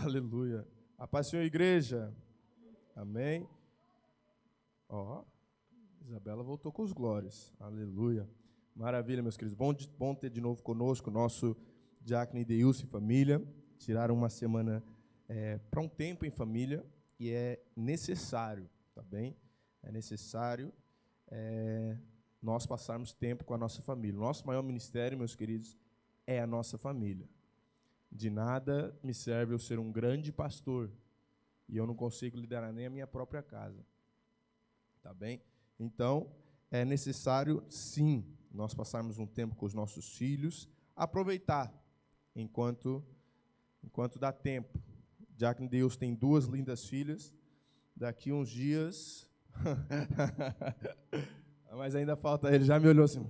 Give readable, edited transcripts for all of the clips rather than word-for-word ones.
Aleluia. A paz do Senhor, igreja. Amém. Isabela voltou com os glórias. Aleluia. Maravilha, meus queridos. Bom ter de novo conosco o nosso diácono Ideilson e família. Tiraram uma semana para um tempo em família e é necessário, tá bem? É necessário nós passarmos tempo com a nossa família. O nosso maior ministério, meus queridos, é a nossa família. De nada me serve eu ser um grande pastor e eu não consigo liderar nem a minha própria casa. Tá bem? Então, é necessário, sim, nós passarmos um tempo com os nossos filhos, aproveitar enquanto dá tempo. Diácono Deus tem 2 lindas filhas, daqui uns dias... Mas ainda falta, ele já me olhou assim,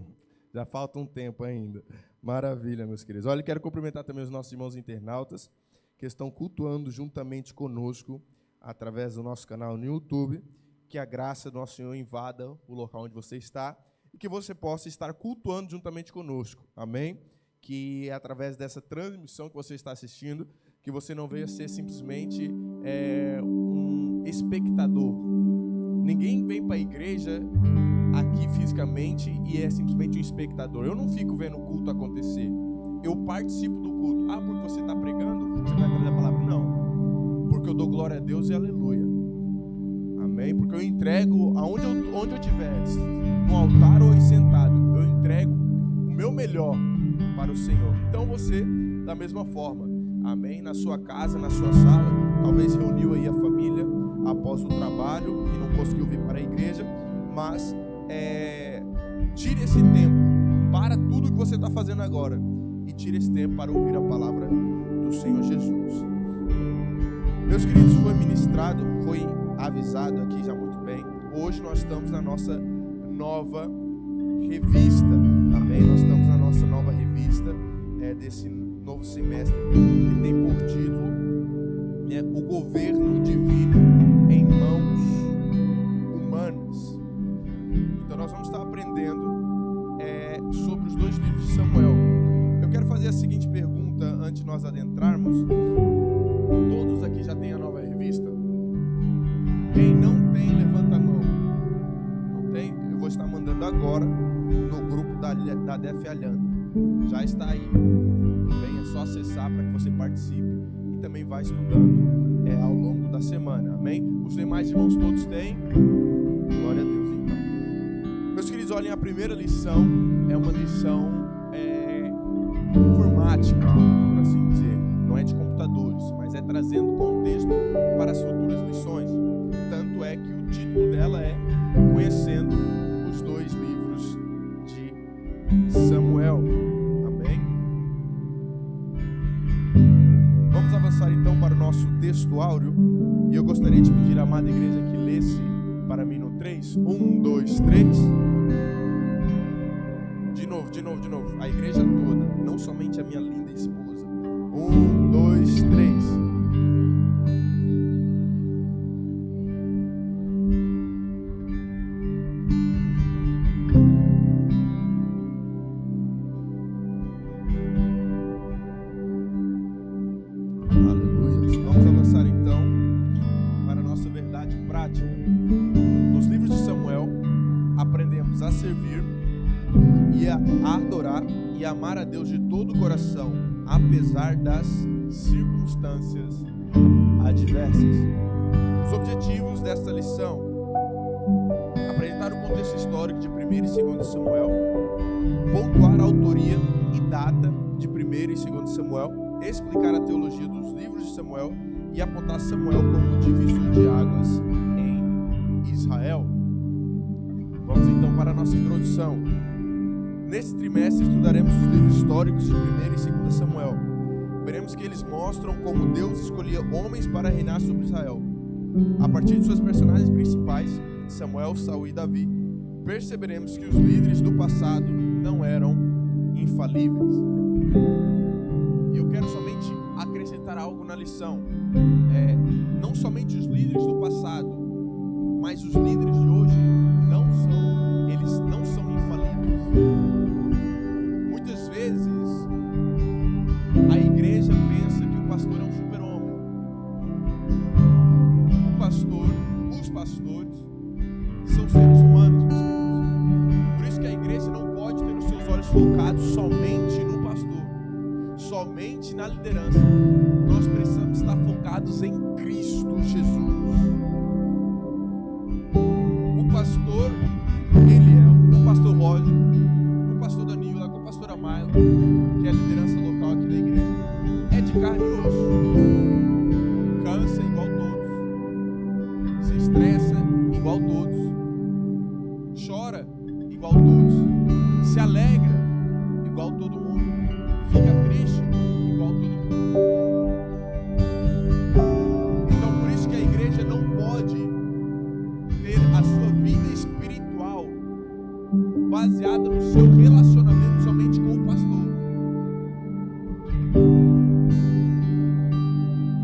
já falta um tempo ainda. Maravilha, meus queridos. Olha, quero cumprimentar também os nossos irmãos internautas que estão cultuando juntamente conosco através do nosso canal no YouTube. Que a graça do nosso Senhor invada o local onde você está e que você possa estar cultuando juntamente conosco. Amém? Que através dessa transmissão que você está assistindo, que você não venha ser simplesmente um espectador. Ninguém vem para a igreja aqui fisicamente e é simplesmente um espectador. Eu não fico vendo o culto acontecer. Eu participo do culto. Porque você está pregando, você vai trazer a palavra? Não. Porque eu dou glória a Deus e aleluia. Amém? Porque eu entrego aonde eu estiver, no altar ou sentado, eu entrego o meu melhor para o Senhor. Então você, da mesma forma, amém? Na sua casa, na sua sala, talvez reuniu aí a família após o trabalho e não conseguiu vir para a igreja, mas tire esse tempo para tudo que você está fazendo agora e tire esse tempo para ouvir a palavra do Senhor Jesus. Meus queridos, foi ministrado, foi avisado aqui já muito bem. Hoje nós estamos na nossa nova revista, amém? Nós estamos na nossa nova revista desse novo semestre que tem por título O Governo Divino em Mãos Humanas. Então nós vamos estar aprendendo sobre os 2 livros de Samuel. Eu quero fazer a seguinte pergunta antes de nós adentrarmos. Todos aqui já têm a nova revista? Quem não tem, levanta a mão. Não tem? Eu vou estar mandando agora no grupo da DF Alhanda. Já está aí. Bem, é só acessar para que você participe e também vá estudando ao longo da semana. Amém? Os demais irmãos todos têm? Glória a Deus, então. Meus queridos, olhem, a primeira lição é uma lição informática, por assim dizer. Não é de computadores, mas é trazendo contexto para as futuras lições. Tanto é que o título dela é Conhecendo os 2 livros de Samuel. Amém? Vamos avançar então para o nosso texto áureo. E eu gostaria de pedir à amada igreja que lesse para mim no 3. 1, 2, 3. De novo. A igreja toda, não somente a minha linda esposa. 1, 2, 3. Aleluia. Vamos avançar então para a nossa verdade prática. Nos livros de Samuel, aprendemos a servir e a adorar e amar a Deus de todo o coração, apesar das circunstâncias adversas. Os objetivos desta lição: apresentar o contexto histórico de 1 e 2 Samuel, pontuar a autoria e data de 1 e 2 Samuel, explicar a teologia dos livros de Samuel e apontar Samuel como divisor de águas em Israel. Vamos então para a nossa introdução. Nesse trimestre estudaremos os livros históricos de 1 e 2 Samuel. Veremos que eles mostram como Deus escolhia homens para reinar sobre Israel. A partir de suas personagens principais, Samuel, Saul e Davi, perceberemos que os líderes do passado não eram infalíveis. E eu quero somente acrescentar algo na lição. Não somente os líderes do passado, mas os líderes de hoje não são infalíveis. Muitas vezes a igreja pensa que o pastor é um super-homem. pastores são seres humanos, meus queridos. Por isso que a igreja não pode ter os seus olhos focados somente no pastor, somente na liderança. Nós precisamos estar focados em Cristo Jesus. O pastor, ele é o pastor Roger, o pastor Danilo, a pastora Mayla, que é a liderança local aqui da igreja, é de carne e osso, cansa igual todos, se estressa igual todos, chora igual todos, se alegra igual todo mundo, fica triste igual todo mundo. Então por isso que a igreja não pode ter a sua vida espiritual baseada no seu relacionamento somente com o pastor.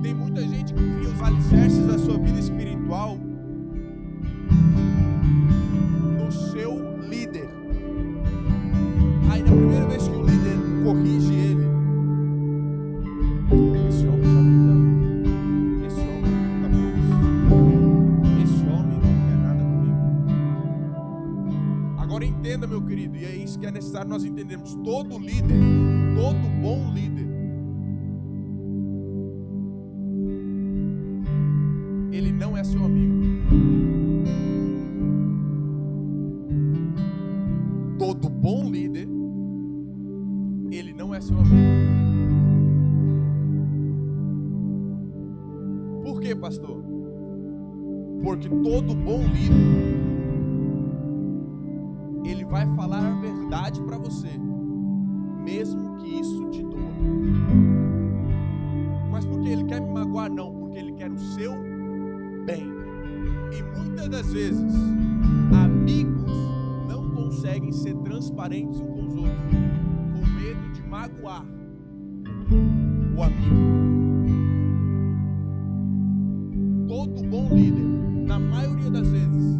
Tem muita gente que cria os alicerces da sua vida espiritual no seu líder. Aí na primeira vez que o líder corrige ele, esse homem já me ama, esse homem não tá bom, esse homem não quer nada comigo. Agora entenda, meu querido, e é isso que é necessário nós entendermos. Todo líder, todo bom líder, ele não é seu amigo. Todo bom líder, ele não é seu amigo. Por quê, pastor? Porque todo bom líder, ele vai falar a verdade para você, mesmo que isso te doa. Mas porque ele quer me magoar? Não, porque ele quer o seu bem. E muitas das vezes, amigos não conseguem ser transparentes uns com os outros, com medo de magoar o amigo. Todo bom líder, na maioria das vezes,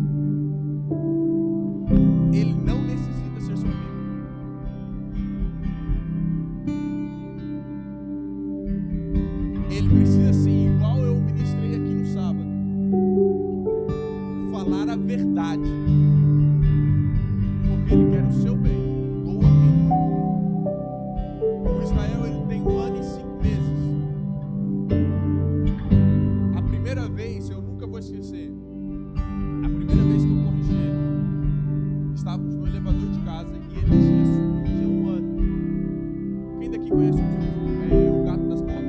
ele não necessita ser seu amigo. Ele precisa ser igual eu ministrei aqui no sábado, falar a verdade, porque ele quer o seu bem, doa quem doa. O Israel, ele tem 1 ano e 5 meses. A primeira vez, eu nunca vou esquecer, a primeira vez que eu corrigi ele, estávamos no elevador de casa e ele tinha 1 ano. Quem daqui conhece o gato das botas?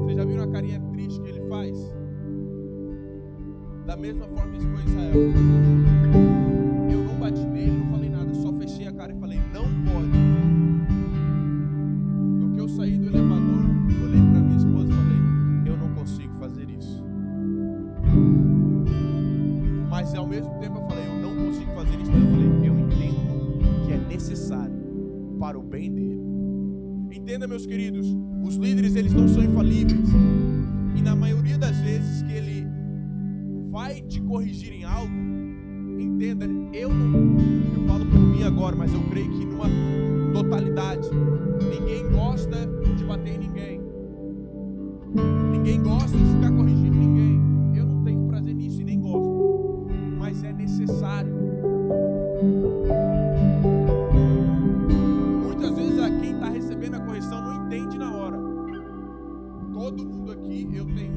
Vocês já viram a carinha triste que ele faz? Da mesma forma isso foi Israel. Eu não bati nele, não falei nada, só fechei a cara e falei, não pode. No que eu saí do elevador, olhei para minha esposa e falei, eu não consigo fazer isso. Mas ao mesmo tempo eu falei, eu não consigo fazer isso, mas eu falei, eu entendo que é necessário para o bem dele. Entenda, meus queridos, os líderes, eles não são infalíveis. E na maioria das vezes que ele vai te corrigir em algo, entenda, eu falo por mim agora, mas eu creio que numa totalidade, ninguém gosta de bater em ninguém. Ninguém gosta de ficar corrigindo ninguém. Eu não tenho prazer nisso e nem gosto. Mas é necessário. Muitas vezes quem está recebendo a correção não entende na hora. Todo mundo aqui, eu estou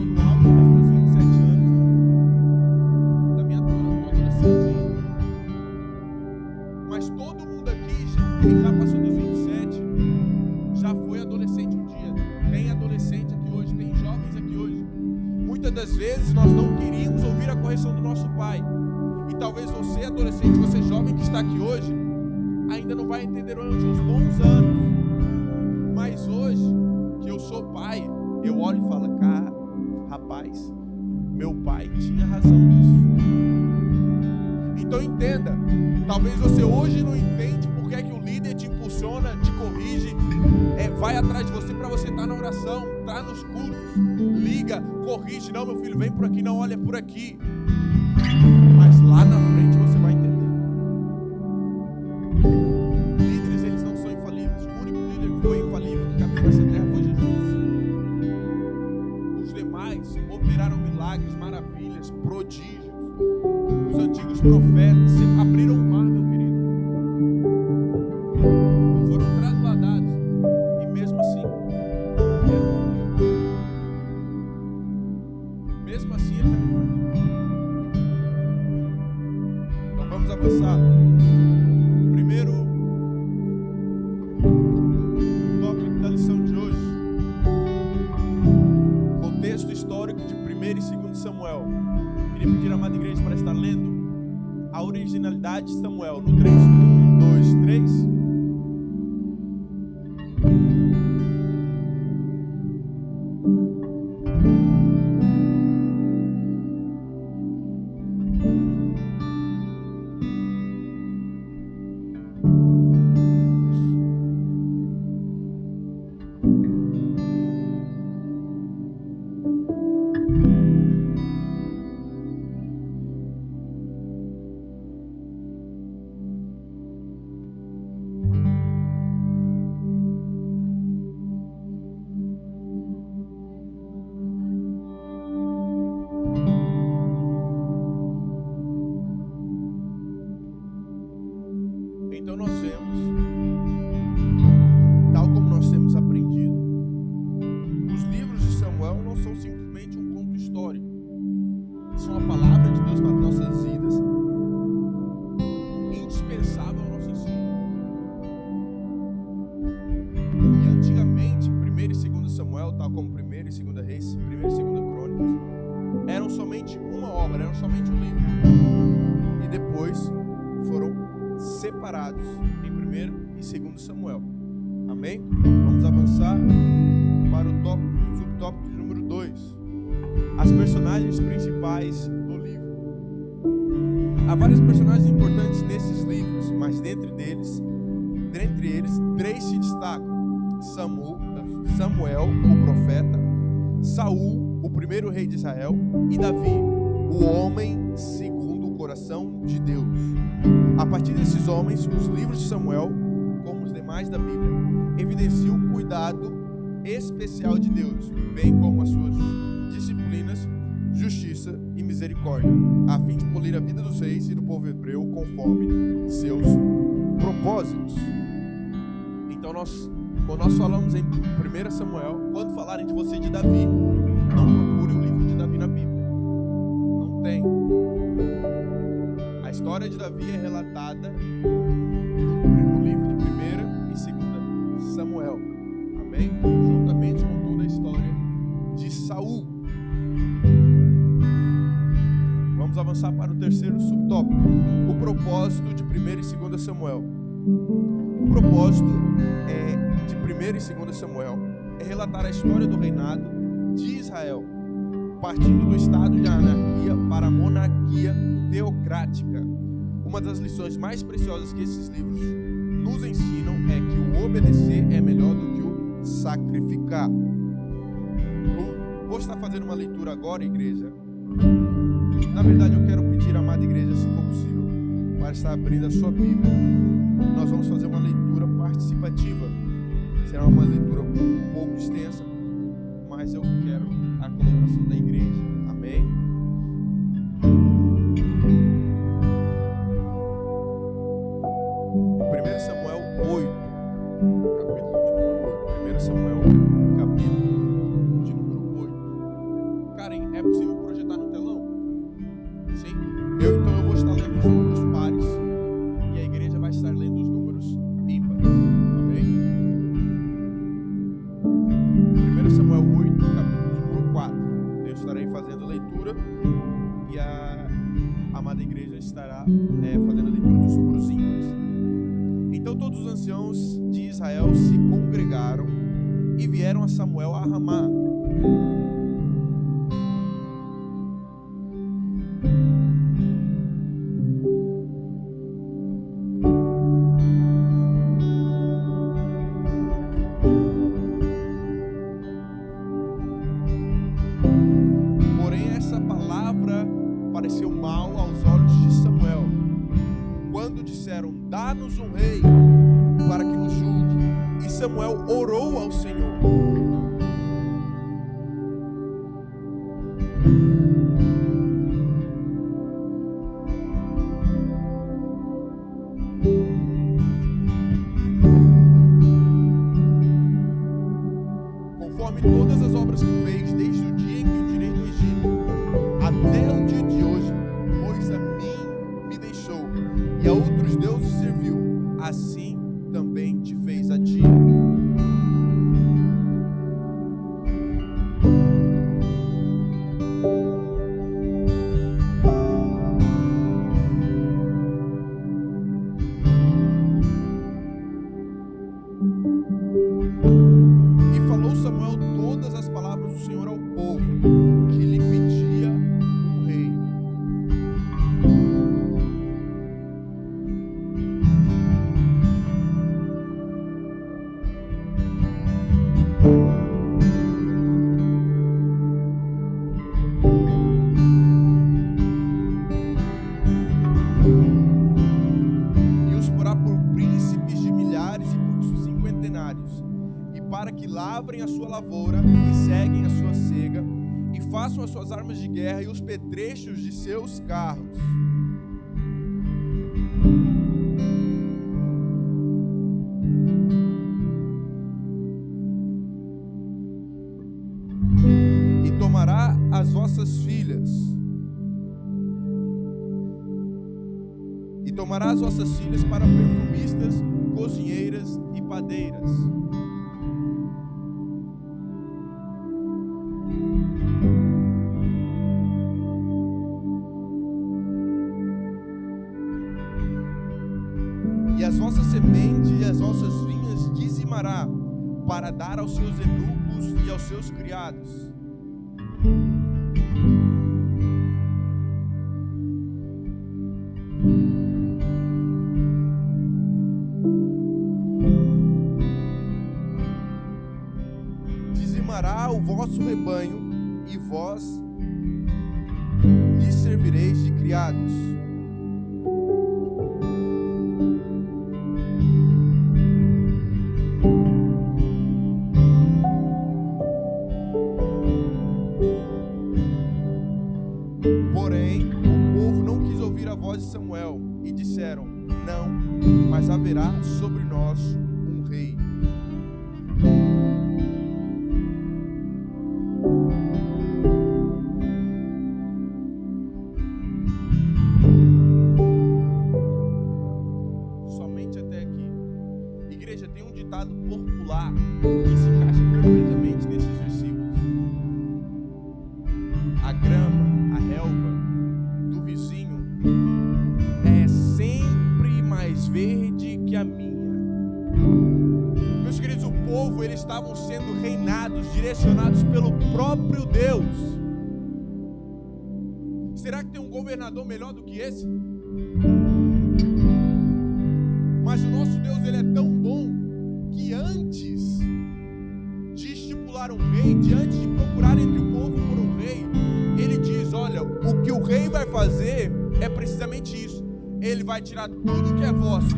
no alto dos meus 27 anos, da minha turma, eu estou adolescente ainda. Mas todo mundo aqui, quem já passou dos 27, já foi adolescente um dia. Tem adolescente aqui hoje, tem jovens aqui hoje. Muitas das vezes nós não queríamos ouvir a correção do nosso pai. E talvez você, adolescente, você jovem que está aqui hoje, ainda não vai entender durante uns bons anos. Mas hoje, que eu sou pai, eu olho e falo, cara, rapaz, meu pai tinha razão nisso. Então entenda, talvez você hoje não entende porque é que o líder te impulsiona, te corrige, vai atrás de você para você estar na oração, estar nos cultos, liga, corrige, não, meu filho, vem por aqui, não, olha por aqui. Mas lá na frente você vai entender. Líderes, eles não são infalíveis. O único líder que foi infalível, que caminhou nessa terra, foi Jesus. avançar. Primeiro tópico da lição de hoje. Contexto histórico de 1 e 2 Samuel. Queria pedir à amada igreja para estar lendo a originalidade de Samuel no 3. 1, 2, 3. Então nós vemos, tal como nós temos aprendido, os livros de Samuel não são simplesmente um conto histórico, são a palavra de Deus para as nossas vidas, indispensável ao nosso ensino. E antigamente, 1 e 2 Samuel, tal como 1 e 2 Reis, 1 e 2 Crônicas, eram somente uma obra, eram somente um livro. E depois foram separados em 1 e 2 Samuel. Amém? Vamos avançar para o subtópico de número 2. As personagens principais do livro. Há vários personagens importantes nesses livros, mas dentre eles, 3 se destacam: Samuel, o profeta, Saul, o primeiro rei de Israel, e Davi, o homem segundo o coração de Deus. A partir desses homens, os livros de Samuel, como os demais da Bíblia, evidenciam o cuidado especial de Deus, bem como as suas disciplinas, justiça e misericórdia, a fim de polir a vida dos reis e do povo hebreu conforme seus propósitos. Então, quando nós falamos em 1 Samuel, quando falarem de você de Davi, não procure o livro de Davi na Bíblia. Não tem. A história de Davi é relatada no livro de 1 e 2 Samuel. Amém? Juntamente com toda a história de Saul. Vamos avançar para o terceiro subtópico. O propósito de 1 e 2 Samuel. O propósito de 1 e 2 Samuel é relatar a história do reinado de Israel, partindo do estado de anarquia para a monarquia teocrática. Uma das lições mais preciosas que esses livros nos ensinam é que o obedecer é melhor do que o sacrificar. Eu vou estar fazendo uma leitura agora, igreja. Na verdade, eu quero pedir à amada igreja, se for possível, para estar abrindo a sua Bíblia. Nós vamos fazer uma leitura participativa. Será uma leitura um pouco extensa, mas eu quero a colaboração da igreja. Amém? 1 Samuel 8, capítulo de número 8. 1 Samuel, capítulo de número 8. Karen, é possível projetar no telão? Sim? Então eu vou estar lendo os números pares e a igreja vai estar lendo os números ímpares. Amém? 1 Samuel 8, capítulo de número 4. Eu estarei fazendo a leitura e a amada igreja estará fazendo a leitura dos números ímpares. Então todos os anciãos de Israel se congregaram e vieram a Samuel a Ramá. Porém, essa palavra pareceu mal aos olhos de Samuel, quando disseram: dá-nos um rei para que nos julgue. E Samuel orou ao Senhor. Conforme todas as obras que fez, desde o dia em que o tirei do Egito até o dia de hoje, pois a mim me deixou e a outros deuses serviu, assim também te fez a ti. E falou Samuel todas as palavras do Senhor ao povo, que lhe pedia um rei. E os porá por príncipes de milhares e por cinquentenários, e para que lavrem a sua lavoura e seguem a sua cega, e façam as suas armas de guerra e os petrechos de seus carros. E tomará as vossas filhas, para perfumistas, cozinheiras e padeiras. E as vossas sementes e as vossas vinhas dizimará, para dar aos seus eunucos e aos seus criados. Dizimará o vosso rebanho, e vós lhe servireis de criados. Porém, o povo não quis ouvir a voz de Samuel, e disseram: não, mas haverá sobre nós um rei. Somente até aqui. Igreja, tem um ditado popular que se encaixa perfeitamente nesses versículos. A grama, a relva do vizinho é sempre mais verde que a minha. Meus queridos, o povo, eles estavam sendo reinados, direcionados pelo próprio Deus. Será que tem um governador melhor do que esse? Mas o nosso Deus, ele é tão bom que antes de estipular um rei, antes de procurar entre o povo por um rei, ele diz: olha, o que o rei vai fazer é precisamente isso. Ele vai tirar tudo que é vosso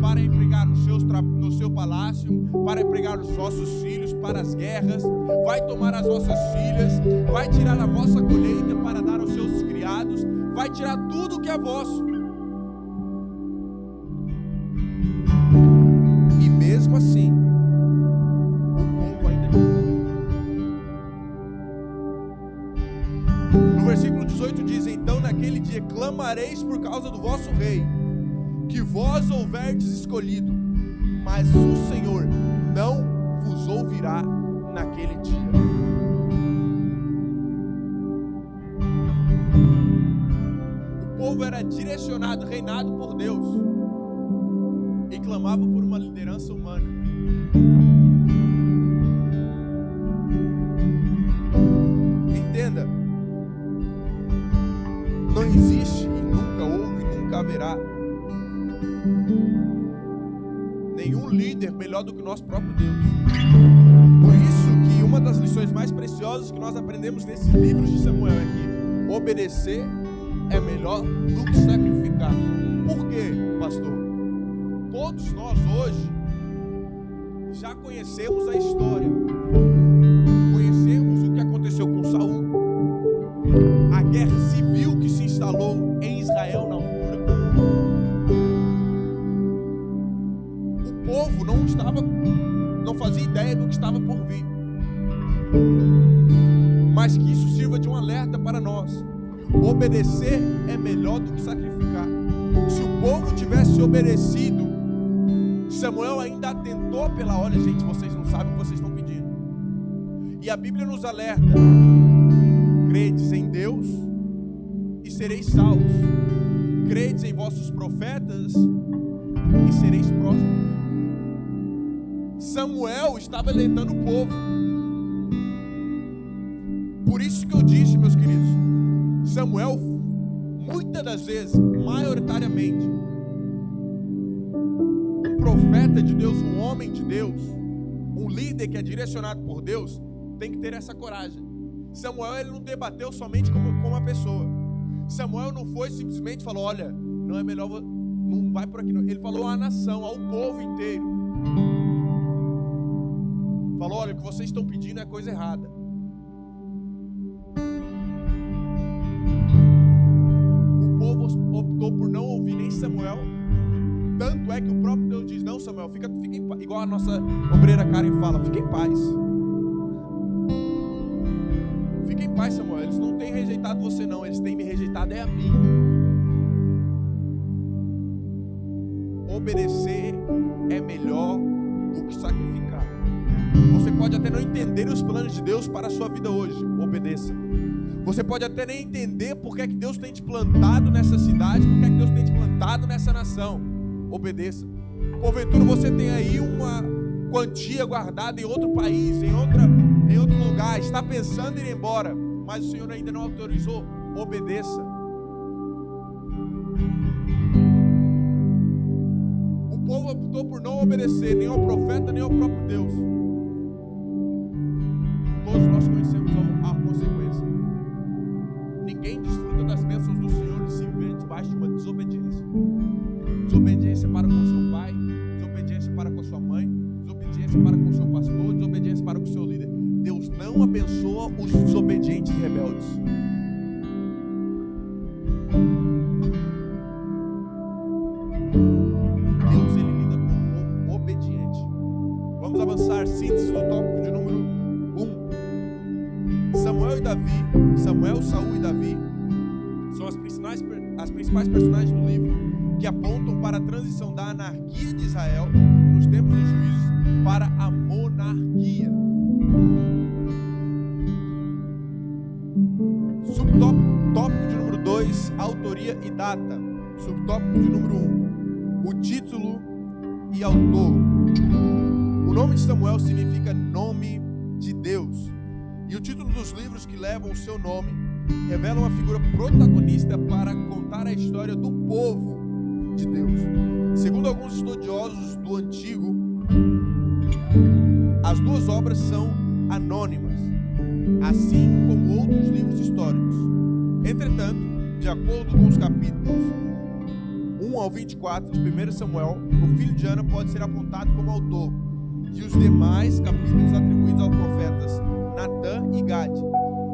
para empregar no seu palácio, para empregar os vossos filhos para as guerras, vai tomar as vossas filhas, vai tirar a vossa colheita para dar aos seus criados, vai tirar tudo que é vosso. E mesmo assim, o povo ainda não. No versículo 18 diz: então naquele dia clamareis por causa do vosso rei, que vós houverdes escolhido, mas o Senhor não vos ouvirá naquele dia. O povo era direcionado, reinado por Deus, e clamava por uma liderança humana. Entenda, não existe e nunca houve, nunca haverá nenhum líder melhor do que o nosso próprio Deus. Por isso que uma das lições mais preciosas que nós aprendemos nesses livros de Samuel é que obedecer é melhor do que sacrificar. Por quê, pastor? Todos nós hoje já conhecemos a história, conhecemos o que aconteceu com Saul, a guerra civil que se instalou em Israel na altura. O povo não fazia ideia do que estava por vir, mas que isso sirva de um alerta para nós. Obedecer é melhor do que sacrificar. Se o povo tivesse obedecido, Samuel ainda atentou pela, olha gente, vocês não sabem o que vocês estão pedindo. E a Bíblia nos alerta: credes em Deus e sereis salvos. Credes em vossos profetas e sereis prósperos. Samuel estava alertando o povo. Por isso que eu disse, meus queridos, Samuel, muitas das vezes, maioritariamente, um profeta de Deus, um homem de Deus, um líder que é direcionado por Deus, tem que ter essa coragem. Samuel, ele não debateu somente com uma pessoa. Samuel não foi simplesmente e falou: olha, não é melhor, não vai por aqui não. Ele falou à nação, ao povo inteiro. Falou: olha, o que vocês estão pedindo é coisa errada. O povo optou por não ouvir nem Samuel. Tanto é que o próprio Deus diz: não, Samuel, fica em paz. Igual a nossa obreira Karen fala: fica em paz. Fica em paz, Samuel. Eles não têm rejeitado você não, eles têm me rejeitado é a mim. Obedecer é melhor do que sacrificar. Você pode até não entender os planos de Deus para a sua vida hoje, obedeça. Você pode até nem entender porque é que Deus tem te plantado nessa cidade, porque é que Deus tem te plantado nessa nação, obedeça. Porventura você tem aí uma quantia guardada em outro país, em outro lugar, está pensando em ir embora, mas o Senhor ainda não autorizou, obedeça. O povo optou por não obedecer nem ao profeta, nem ao próprio Deus. Todos nós conhecemos a consequência. Ninguém desfruta das bênçãos do Senhor se viver debaixo de uma desobediência. Desobediência para com seu pai, desobediência para com a sua mãe, desobediência para com o seu pastor, desobediência para com o seu líder. Deus não abençoa os desobedientes e rebeldes. Deus, ele lida com o povo obediente. Vamos avançar, síntese do tópico de número 1. Samuel, Saul e Davi são as principais personagens do livro, que apontam para a transição da anarquia de Israel nos tempos dos juízes para a monarquia. Subtópico de número 2, autoria e data. Subtópico de número 1, o título e autor. O nome de Samuel significa nome de Deus. E o título dos livros que levam o seu nome revela uma figura protagonista para contar a história do povo de Deus. Segundo alguns estudiosos do Antigo, as duas obras são anônimas, assim como outros livros históricos. Entretanto, de acordo com os capítulos 1 ao 24 de 1 Samuel, o filho de Ana pode ser apontado como autor, e os demais capítulos atribuídos aos profetas Natã e Gade.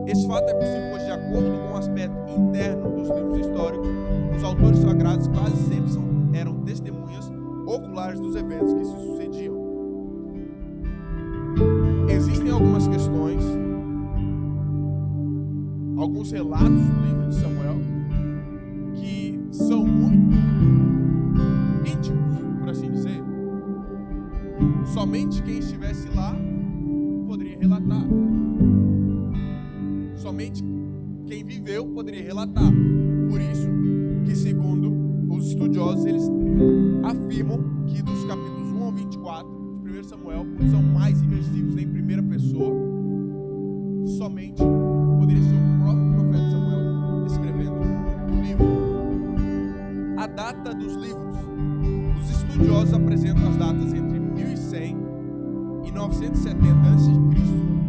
Esse fato é possível, pois, de acordo com o aspecto interno dos livros históricos, os autores sagrados quase sempre eram testemunhas oculares dos eventos que se sucediam. Existem algumas questões, alguns relatos do livro de Samuel que são muito íntimos, por assim dizer. Somente quem estivesse lá poderia relatar. Somente quem viveu poderia relatar. Por isso que, segundo os estudiosos, eles afirmam que dos capítulos 1 ao 24 de 1 Samuel são mais imersivos em primeira pessoa. Somente poderia ser o próprio profeta Samuel escrevendo o livro. A data dos livros. Os estudiosos apresentam as datas entre 1100 e 970 a.C.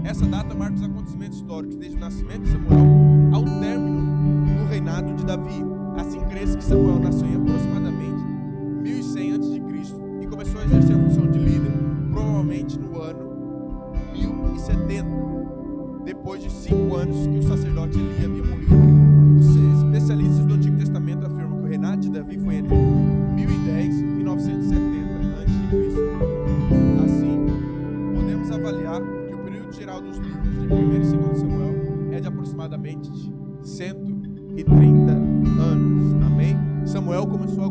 Essa data marca os acontecimentos históricos desde o nascimento de Samuel ao término do reinado de Davi. Assim cresce que Samuel nasceu em aproximadamente 1100 a.C. e começou a exercer a função de líder provavelmente no ano 1070, depois de 5 anos que o sacerdote Eli havia morrido. Os especialistas do Antigo Testamento afirmam que o reinado de Davi foi entre 1010 e 970 a.C. Assim, podemos avaliar que o período geral dos livros de 1 e 2 Samuel é de aproximadamente 130 anos. Amém? Samuel começou a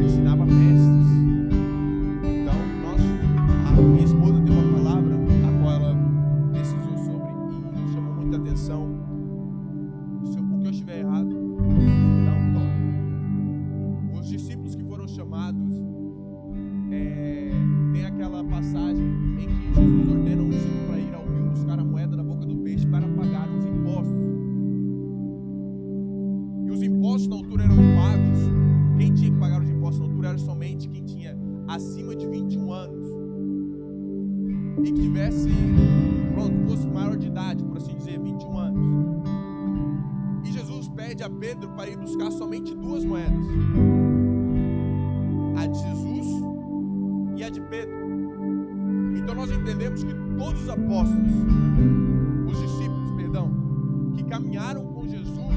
ensinava mestres. Então, a minha esposa tem uma palavra a qual ela pesquisou sobre e me chamou muita atenção. O que eu estiver errado, me dá um toque. Os discípulos que foram chamados, tem aquela passagem em que Jesus ordena um discípulo para ir ao rio buscar a moeda da boca do peixe para pagar os impostos. E os impostos na altura eram pagos. Quem tinha que pagar os impostos na altura era somente quem tinha acima de 21 anos e que tivesse, fosse maior de idade, por assim dizer, 21 anos. E Jesus pede a Pedro para ir buscar somente 2 moedas, a de Jesus e a de Pedro. Então nós entendemos que todos os apóstolos, os discípulos, que caminharam com Jesus,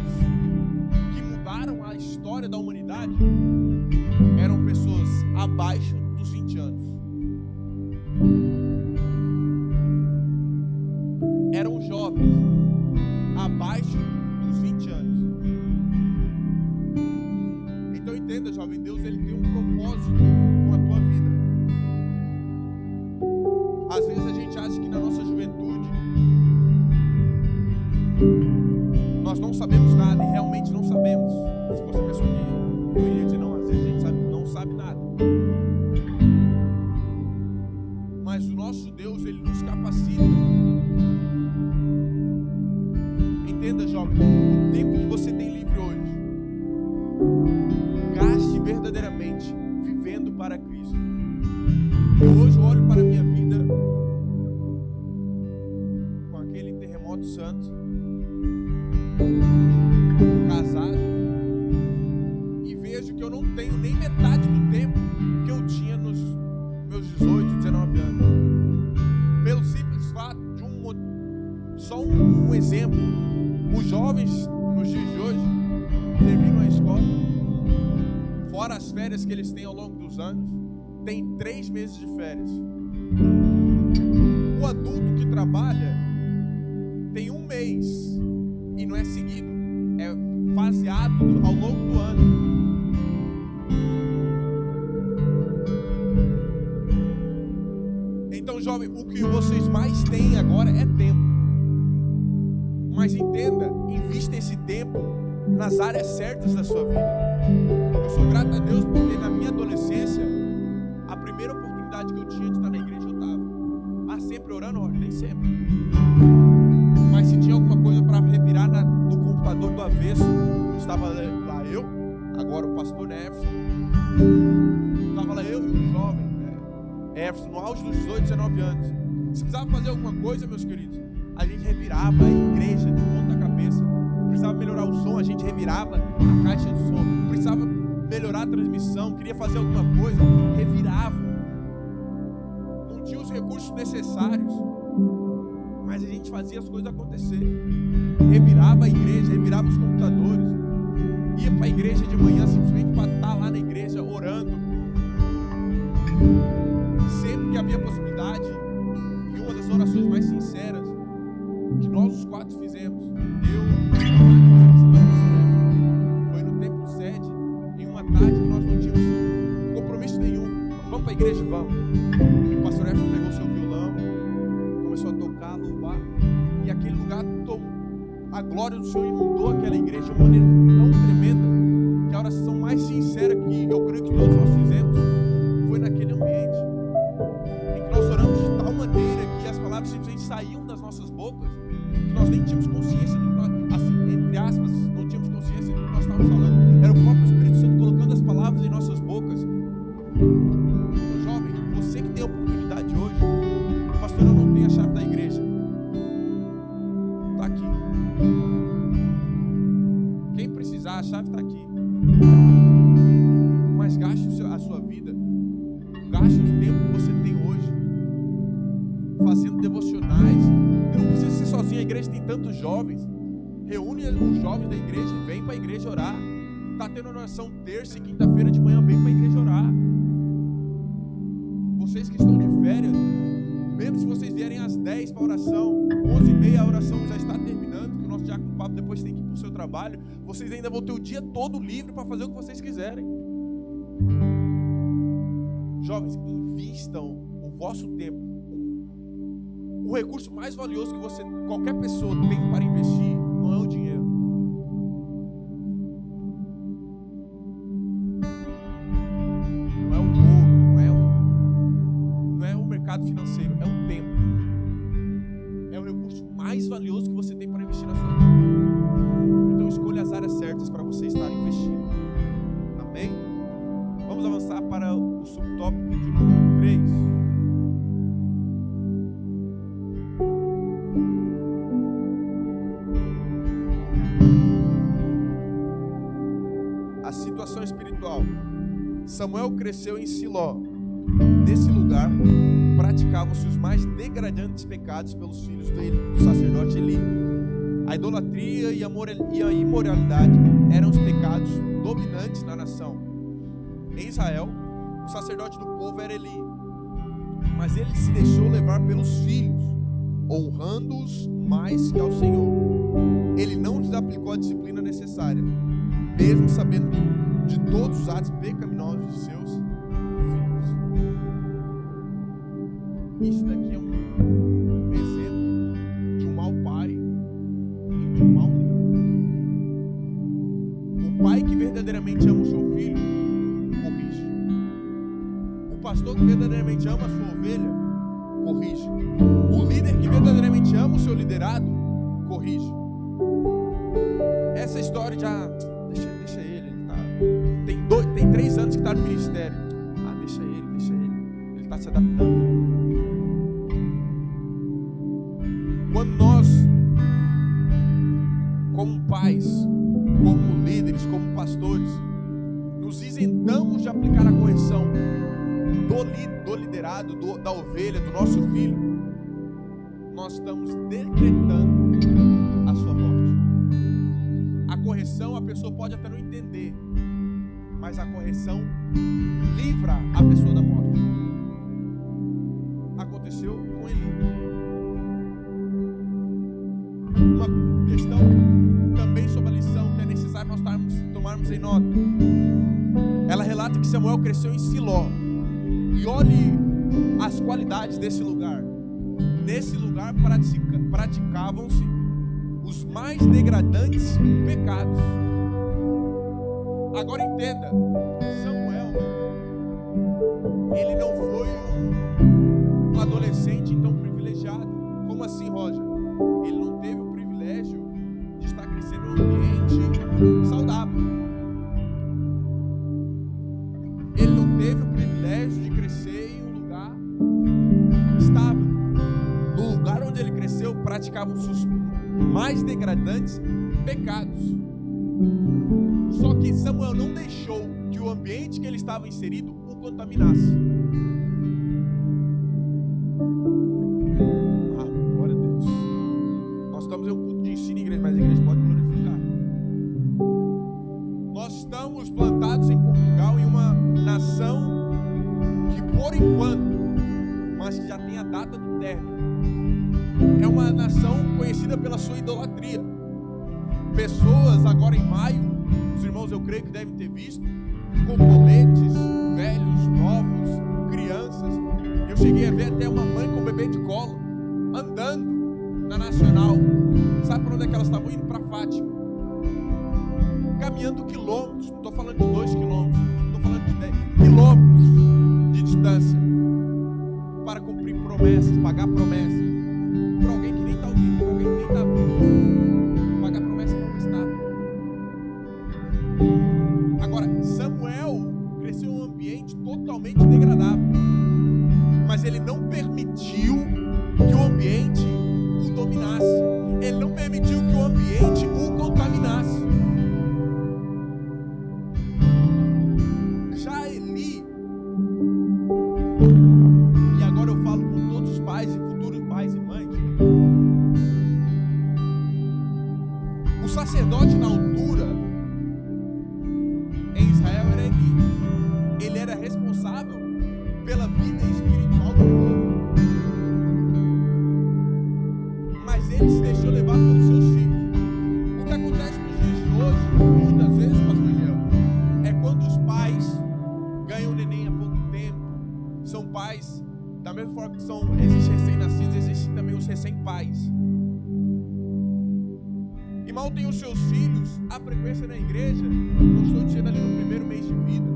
que mudaram a história da humanidade, eram pessoas abaixo dos 20 anos. Eram jovens abaixo dos 20 anos. Então entenda, jovem, Deus ele tem um propósito com a tua vida. Às vezes a gente acha que na nossa juventude nós não sabemos nada, e realmente não sabemos. Se você pensou que eu iria dizer não, às vezes a gente não sabe nada. Mas o nosso Deus, ele nos capacita. Entenda, jovem, o tempo que você tem livre hoje, gaste verdadeiramente vivendo para Cristo. Eu hoje olho para a minha vida com aquele terremoto santo, casado, e vejo que eu não tenho nem metade do tempo que eu tinha nos meus 18, 19 anos. Pelo simples fato de só um exemplo. Os jovens nos dias de hoje terminam a escola, fora as férias que eles têm ao longo dos anos, tem 3 meses de férias. O adulto que trabalha tem 1 mês e não é seguido, é faseado ao longo do ano. Então, jovem, o que vocês mais têm agora é tempo. Mas entenda, invista esse tempo nas áreas certas da sua vida. Eu sou grato a Deus porque na minha adolescência, a primeira oportunidade que eu tinha de estar na igreja, eu estava. Sempre orando? Nem sempre. Mas se tinha alguma coisa para revirar no computador do avesso, estava lá eu, agora o pastor Everson, estava lá eu e o jovem Everson, no auge dos 18, 19 anos. Se precisava fazer alguma coisa, meus queridos, a gente revirava a igreja de ponta cabeça. Precisava melhorar o som, a gente revirava a caixa de som. Precisava melhorar a transmissão, queria fazer alguma coisa, revirava. Não tinha os recursos necessários, mas a gente fazia as coisas acontecer. Revirava a igreja, revirava os computadores, ia para a igreja de manhã simplesmente para estar lá na igreja orando. Sempre que havia possibilidade, e uma das orações mais sinceras que nós os 4 fizemos, foi no templo sede, em uma tarde que nós não tínhamos compromisso nenhum. Vamos para a igreja? Vamos. O pastor Everton pegou seu violão, começou a tocar, louvar, e aquele lugar a glória do Senhor inundou aquela igreja de uma maneira tão tremenda, que a oração mais sincera que eu creio que todos nós fizemos foi naquele ambiente, em que nós oramos de tal maneira que as palavras simplesmente saíam das nossas bocas, que nós nem tínhamos consciência do que nós, assim, entre aspas, não tínhamos consciência do que nós estávamos falando. Era o próprio Espírito Santo colocando as palavras em nossas bocas. Então, jovem, você que tem a oportunidade hoje, pastor, eu não tenho a chave da igreja, está aqui. Quem precisar, a chave está aqui. Mas gaste a sua vida, gaste o tempo que você tem hoje fazendo devocionais. Não precisa ser sozinho, a igreja tem tantos jovens. Reúne os jovens da igreja e vem para a igreja orar. Está tendo oração terça e quinta-feira de manhã, vem para a igreja orar. Vocês que estão de férias, mesmo se vocês vierem às 10 para a oração, 11h30 a oração já está terminando, que o nosso diácono Pablo depois tem que ir para o seu trabalho, vocês ainda vão ter o dia todo livre para fazer o que vocês quiserem. Jovens, invistam o vosso tempo. O recurso mais valioso que qualquer pessoa tem para investir não é o dinheiro. Não é o ouro, não é o mercado financeiro, é o tempo. É o recurso mais valioso que você tem para investir na sua vida. Então escolha as áreas certas para você estar investindo. Amém? Vamos avançar para o subtópico de número 3. A situação espiritual. Samuel cresceu em Siló. Nesse lugar, praticavam-se os mais degradantes pecados pelos filhos do sacerdote Eli. A idolatria e a imoralidade eram os pecados dominantes na nação. Em Israel, o sacerdote do povo era Eli, mas ele se deixou levar pelos filhos, honrando-os mais que ao Senhor. Ele não lhes aplicou a disciplina necessária, mesmo sabendo de todos os atos pecaminosos de seus filhos. Isso daqui é um exemplo de um mau pai e de um mau líder. O pai que verdadeiramente ama o seu filho, corrige. O pastor que verdadeiramente ama a sua ovelha, corrige. O líder que verdadeiramente ama o seu liderado, corrige. Essa história de deixa ele tá, tem 3 anos que está no ministério. Deixa ele está se adaptando. Quando nós, como pais, como líderes, como pastores, nos isentamos de aplicar a correção do liderado, da ovelha, do nosso filho, nós estamos decretando a sua morte. A correção a pessoa pode até não entender, mas a correção livra a pessoa da morte. Aconteceu com Eli. Uma questão também sobre a lição que é necessário nós tomarmos em nota. Ela relata que Samuel cresceu em Siló. E olhe as qualidades desse lugar. Nesse lugar praticavam-se os mais degradantes pecados. Agora entenda, Samuel, ele não foi um adolescente então privilegiado. Como assim, Roger? Ele não teve o privilégio de estar crescendo em um ambiente saudável. Ele não teve o privilégio de crescer em um lugar estável. No lugar onde ele cresceu, praticavam-se os mais degradantes pecados. Só que Samuel não deixou que o ambiente que ele estava inserido o contaminasse. Glória a Deus. Nós estamos em um culto de ensino, igreja, mas a igreja pode glorificar. Nós estamos plantados em Portugal, em uma nação que por enquanto, mas que já tem a data do término, é uma nação conhecida pela sua idolatria. Pessoas agora em maio, os irmãos eu creio que devem ter visto, com coletes, velhos, novos, crianças. Eu cheguei a ver até uma mãe com um bebê de colo, andando na Nacional. Sabe para onde é que elas estavam indo? Para Fátima. Caminhando quilômetros, não estou falando de 2 quilômetros, estou falando de 10 quilômetros de distância, para cumprir promessas, pagar promessas, para alguém que nem está ouvindo, para alguém que nem está vendo, pagar promessa para o Estado. Agora, Samuel cresceu em um ambiente totalmente degradável, mas ele não permitiu que o ambiente o dominasse, ele não permitiu que o ambiente o contaminasse. Já Eli, e agora eu falo com todos os pais e futuros pais e mães, o sacerdote na altura em Israel era Eli. Ele era responsável pela vida espiritual do povo. Da mesma forma que existem recém-nascidos, existem também os recém-pais. E mal tem os seus filhos, a frequência na igreja, não estou dizendo ali no primeiro mês de vida,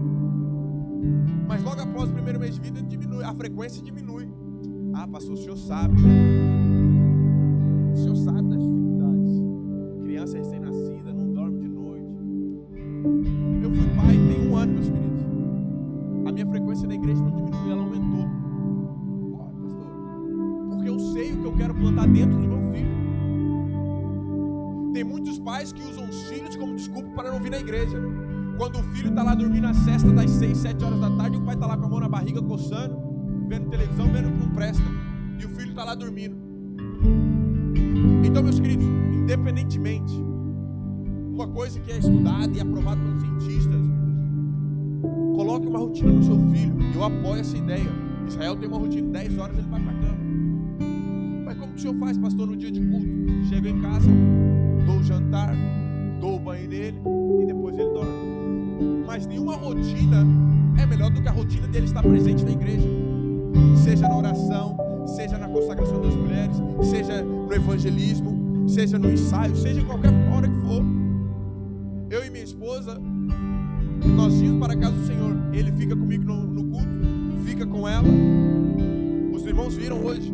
mas logo após o primeiro mês de vida diminui, a frequência diminui. Ah, pastor, o senhor sabe, o senhor sabe das dificuldades. Criança recém-nascida, não dorme de noite. Eu fui pai tem 1 ano, meus queridos. A minha frequência na igreja não diminuiu, ela aumentou. Pastor, porque eu sei o que eu quero plantar dentro do meu filho. Tem muitos pais que usam os filhos como desculpa para não vir na igreja. Quando o filho está lá dormindo a sesta das 6, 7 horas da tarde, o pai está lá com a mão na barriga, coçando, vendo televisão, vendo que não presta. E o filho está lá dormindo. Então, meus queridos, independentemente, uma coisa que é estudada e aprovada pelos cientistas, coloque uma rotina no seu filho. Eu apoio essa ideia. Israel tem uma rotina, 10 horas ele vai para a cama. Mas como que o senhor faz, pastor, no dia de culto? Chega em casa, dou o jantar, dou o banho nele e depois ele dorme. Mas nenhuma rotina é melhor do que a rotina dele estar presente na igreja. Seja na oração, seja na consagração das mulheres, seja no evangelismo, seja no ensaio, seja em qualquer hora que for. Eu e minha esposa, nós íamos para a casa do Senhor. Ele fica comigo no culto, fica com ela. Os irmãos viram hoje.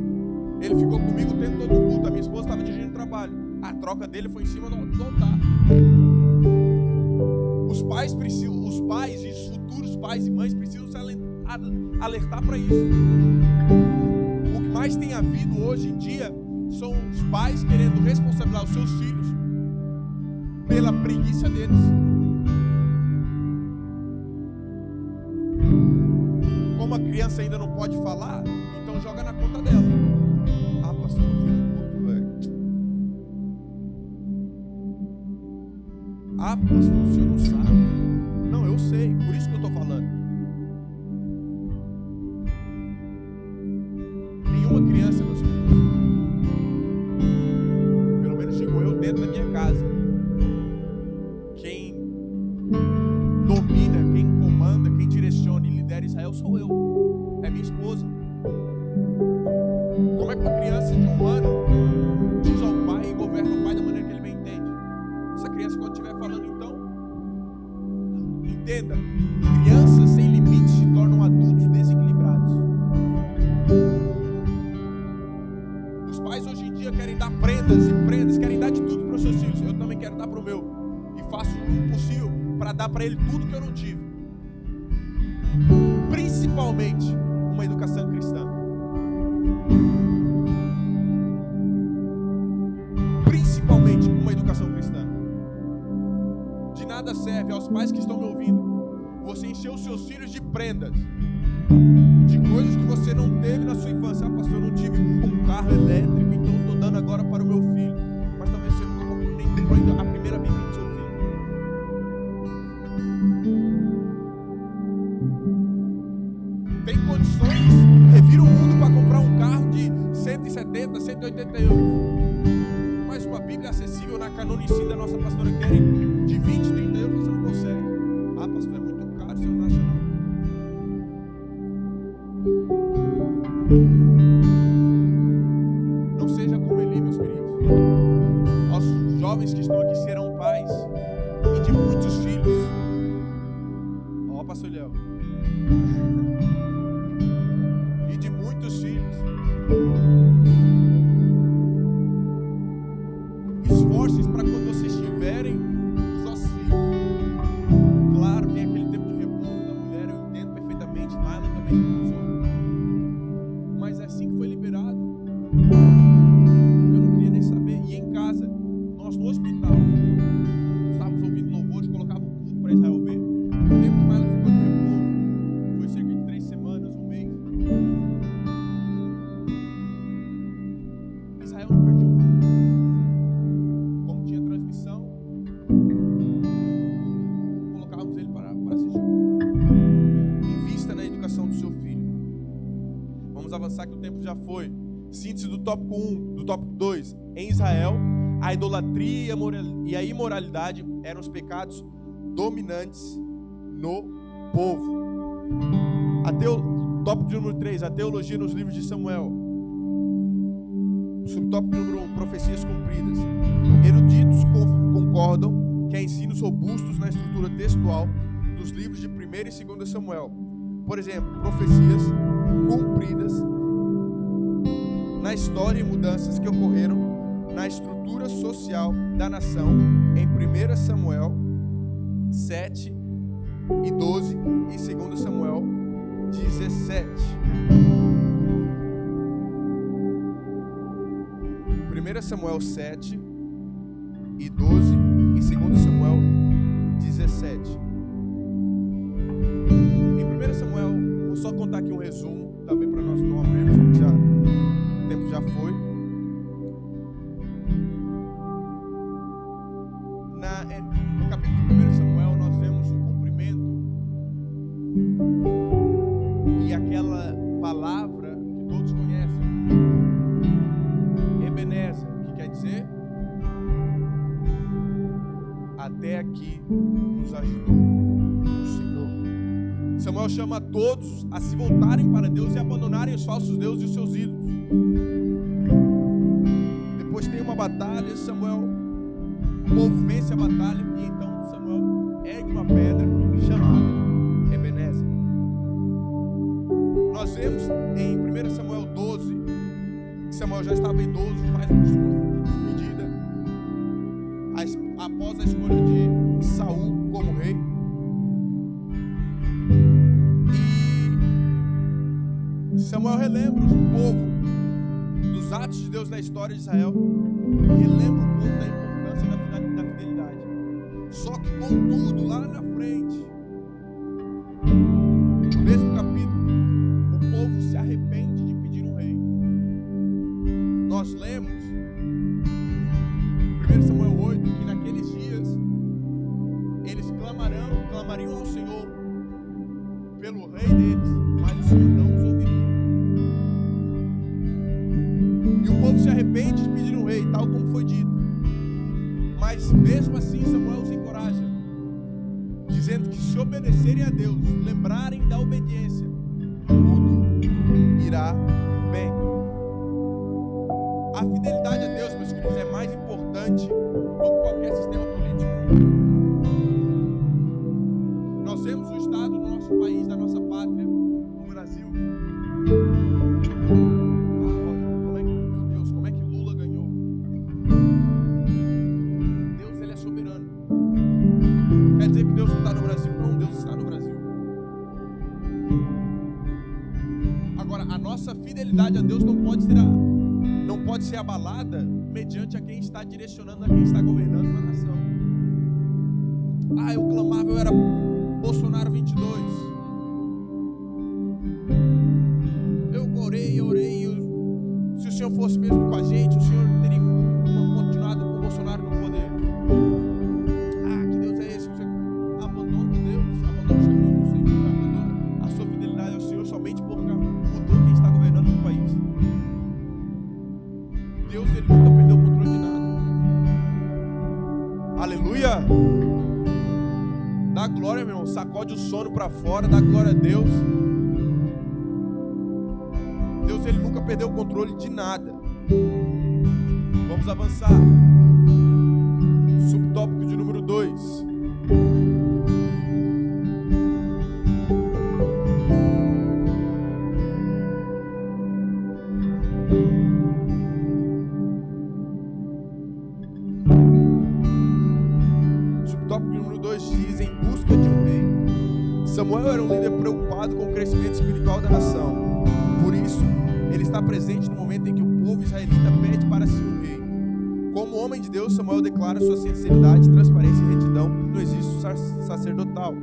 Ele ficou comigo o tempo todo no culto. A minha esposa estava dirigindo o trabalho. A troca dele foi em cima do altar. Os pais e os futuros pais e mães precisam se alertar para isso. O que mais tem havido hoje em dia são os pais querendo responsabilizar os seus filhos pela preguiça deles. Como a criança ainda não pode falar, então joga na conta dela. Ah, pastor, eu fui no culto, velho. Ah, pastor, o senhor não sabe. Não, eu sei, por isso que eu estou falando. Nenhuma criança, meus filhos, pelo menos digo eu dentro da minha casa, quem domina, quem comanda, quem direciona e lidera Israel sou eu, é minha esposa. Como é que uma criança de 1 ano diz ao pai e governa o pai da maneira que ele bem entende? Essa criança, quando estiver falando, então, entenda, crianças sem limites se tornam adultos desequilibrados. Os pais hoje em dia querem dar prendas e prendas, querem dar de tudo para os seus filhos. Eu também quero dar para o meu, e faço o impossível para dar para ele tudo que eu não tive, principalmente uma educação cristã. Principalmente uma educação cristã. De nada serve aos pais que estão me ouvindo você encher os seus filhos de prendas, de coisas que você não teve na sua infância. Ah, pastor, eu não tive um carro elétrico, então estou dando agora para o meu filho. Mas talvez você nunca comprou nem a primeira Bíblia do seu filho. Tem condições, revira o mundo para comprar um carro de 170, 180 euros. Mas uma Bíblia acessível na Canonici da nossa pastora Keren, de 20, 30 euros você não consegue. Ah, pastor, é muito caro, você não acha não? Não seja como Eli, meus queridos. Os jovens que estão aqui serão pais e de muitos filhos. Ó, pastor Léo. E de muitos filhos. Esforços para quando vocês tiverem os nossos filhos. Claro, tem aquele tempo de repouso da mulher, eu entendo perfeitamente, mas ela também usou. Mas é assim que foi liberado. Eu não queria nem saber. E em casa, nós no hospital, estávamos ouvindo louvores, colocava o culto para Israel ver. O tempo que ela ficou de repouso foi cerca de 3 semanas, 1 mês. Israel não perdeu um culto. Como tinha transmissão, colocávamos ele para assistir. Invista na educação do seu filho. Vamos avançar que o tempo já foi. Síntese do tópico 1, do tópico 2. Em Israel, a idolatria e a imoralidade eram os pecados dominantes no povo. Tópico número 3, a teologia nos livros de Samuel. Subtópico número 1, profecias cumpridas. Eruditos concordam que há ensinos robustos na estrutura textual dos livros de 1º e 2º Samuel. Por exemplo, profecias cumpridas na história e mudanças que ocorreram na estrutura social da nação em 1 Samuel 7 e 12 e 2 Samuel 17. 1 Samuel 7 e 12 e 2 Samuel 17. Em 1 Samuel, vou só contar aqui um resumo, também para nós não abrirmos, porque o tempo já foi. No capítulo de 1 Samuel, nós vemos o cumprimento e aquela palavra que todos conhecem, Ebenezer, que quer dizer até aqui nos ajudou o Senhor. Samuel chama a todos a se voltarem para Deus e abandonarem os falsos deuses e os seus ídolos. Depois tem uma batalha, o povo vence a batalha e então Samuel ergue uma pedra chamada Ebenezer. Nós vemos em 1 Samuel 12 que Samuel já estava idoso, faz um discurso de despedida após a escolha de Saul como rei. E Samuel relembra o povo dos atos de Deus na história de Israel, relembra o povo da importância da fidelidade. Só que, contudo, lá na frente, no mesmo capítulo, o povo se arrepende de pedir um rei. Nós lemos em 1 Samuel 8 que naqueles dias eles clamariam ao Senhor pelo rei deles, mas o Senhor não os ouviria. E o povo se arrepende de pedir um rei, tal como foi dito. Mas mesmo assim Samuel os encoraja, dizendo que se obedecerem a Deus, lembrarem da obediência, tudo irá bem. A fidelidade a Deus, meus queridos, é mais importante do que qualquer sistema político. Nós vemos o estado do nosso país, da nossa pátria, o Brasil. Como é que Lula ganhou? Deus, ele é soberano. Quer dizer que Deus não está no Brasil? Não, Deus está no Brasil. Agora, a nossa fidelidade a Deus não pode ser abalada mediante a quem está direcionando, a quem está governando a nação. Eu clamava, eu era Bolsonaro 22. Eu orei. Se o Senhor fosse mesmo com a gente, o Senhor teria continuado com o Bolsonaro no poder. Que Deus é esse? Abandona Deus, abandona os caminhos do Senhor, abandona a sua fidelidade ao Senhor somente porque mudou quem está governando o país. Deus, ele nunca perdeu o controle de nada. Aleluia! Dá glória, meu irmão. Sacode o sono para fora, dá glória a Deus. Deus, ele nunca perdeu o controle de nada. Vamos avançar. Subtópico de número 2. Subtópico de número 2 diz: em busca de um rei. Samuel era um líder preocupado com o crescimento espiritual da nação. Por isso, ele está presente no momento em que o povo israelita pede para si um rei. Como homem de Deus, Samuel declara sua sinceridade, transparência e retidão no exercício sacerdotal.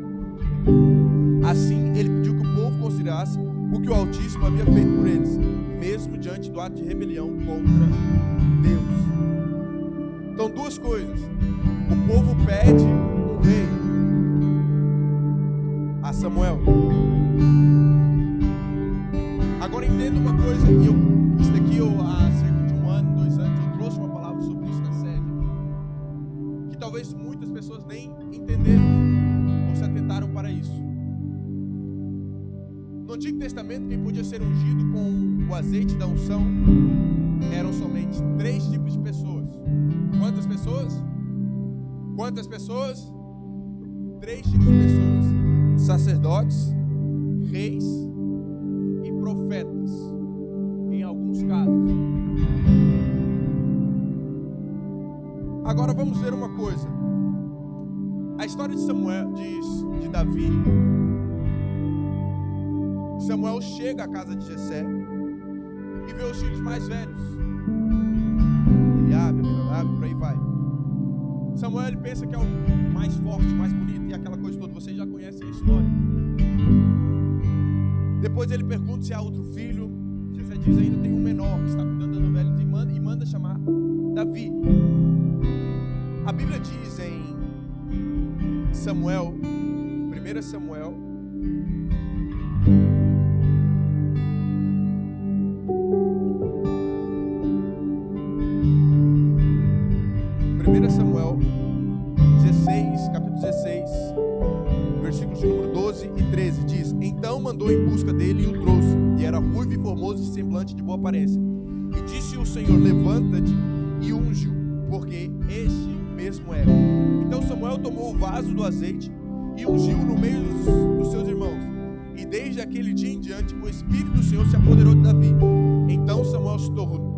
Assim, ele pediu que o povo considerasse o que o Altíssimo havia feito por eles, mesmo diante do ato de rebelião contra Deus. Então, duas coisas. O povo pede um rei a Samuel. Agora entenda uma coisa, isso daqui há cerca de 1 ano, 2 anos, eu trouxe uma palavra sobre isso na série, que talvez muitas pessoas nem entenderam ou se atentaram para isso. No Antigo Testamento, quem podia ser ungido com o azeite da unção eram somente 3 tipos de pessoas. Quantas pessoas? Quantas pessoas? 3 tipos de pessoas: sacerdotes, reis e profetas, em alguns casos. Agora vamos ver uma coisa. A história de Samuel, de Davi. Samuel chega à casa de Jessé e vê os filhos mais velhos. Eliabe, por aí vai. Samuel, ele pensa que é o mais forte, mais bonito e aquela coisa toda. Vocês já conhecem a história. Depois ele pergunta se há outro filho. Jessé diz: ainda tem um menor que está cuidando das ovelhas, e manda chamar Davi. A Bíblia diz em Samuel, 1 Samuel, Samuel 16, capítulo 16, versículos de número 12 e 13, diz: então mandou em busca dele e o trouxe, e era ruivo e formoso de semblante de boa aparência. E disse o Senhor: levanta-te e unge-o, porque este mesmo era. Então Samuel tomou o vaso do azeite e ungiu no meio dos seus irmãos. E desde aquele dia em diante o Espírito do Senhor se apoderou de Davi. Então Samuel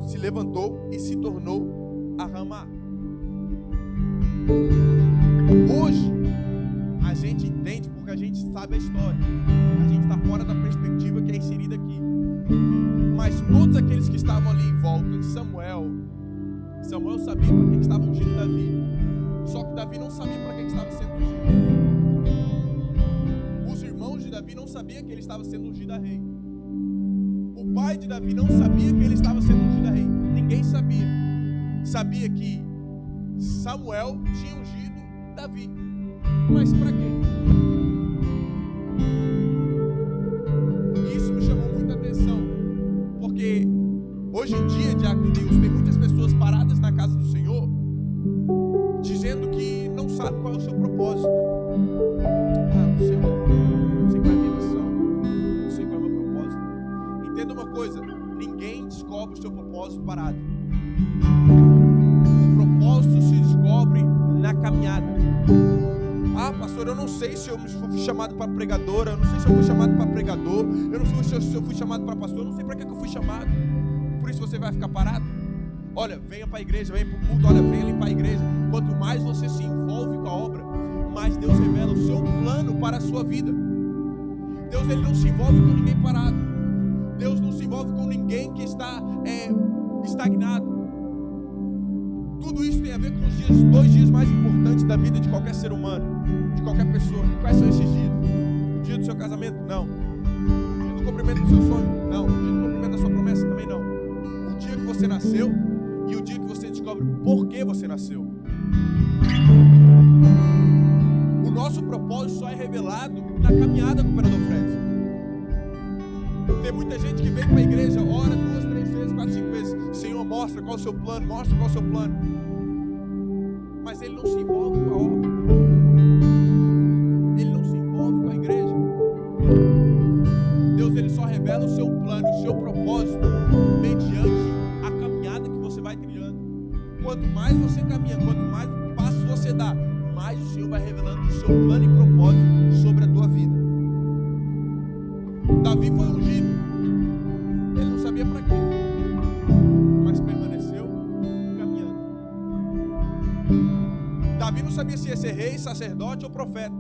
se levantou e se tornou a Ramá. Hoje a gente entende porque a gente sabe a história. A gente está fora da perspectiva que é inserida aqui. Mas todos aqueles que estavam ali em volta, Samuel sabia para que estava ungindo Davi. Só que Davi não sabia para que estava sendo ungido. Os irmãos de Davi não sabiam que ele estava sendo ungido a rei. O pai de Davi não sabia que ele estava sendo ungido a rei. Ninguém sabia. Sabia que Samuel tinha ungido Davi. Mas para quê? Isso me chamou muita atenção, porque hoje em dia, Diácono Deus, tem muitas pessoas paradas na casa do Senhor dizendo que não sabe qual é o seu propósito. Não sei qual é a minha missão, não sei qual é o meu propósito. Entenda uma coisa: ninguém descobre o seu propósito parado. O propósito se descobre na caminhada. Pastor, eu não sei se eu fui chamado para pregadora, eu não sei se eu fui chamado para pregador, eu não sei se eu fui chamado para pastor, eu não sei para que eu fui chamado. Por isso você vai ficar parado? Olha, venha para a igreja, venha para o culto, olha, venha limpar a igreja. Quanto mais você se envolve com a obra, mais Deus revela o seu plano para a sua vida. Deus, ele não se envolve com ninguém parado. Deus não se envolve com ninguém que está estagnado. Tudo isso tem a ver com os 2 dias mais importantes da vida de qualquer ser humano, de qualquer pessoa. Quais são esses dias? O dia do seu casamento? Não. O dia do cumprimento do seu sonho? Não. O dia do cumprimento da sua promessa? Também não. O dia que você nasceu e o dia que você descobre por que você nasceu. O nosso propósito só é revelado na caminhada com o Imperador Fred. Tem muita gente que vem para a igreja, ora 2, 3 vezes, 4, 5 vezes: Senhor, mostra qual é o seu plano, mostra qual é o seu plano. Mas ele não se envolve com a obra. Ele não se envolve com a igreja. Deus, ele só revela o seu plano, o seu propósito mediante a caminhada que você vai trilhando. Quanto mais você caminha, quanto mais passos você dá, mais o Senhor vai revelando o seu plano e propósito sobre a tua vida. Davi foi ungido. Ele não sabia para quê, mas permaneceu caminhando. Davi não sabia se ia ser rei, sacerdote ou profeta,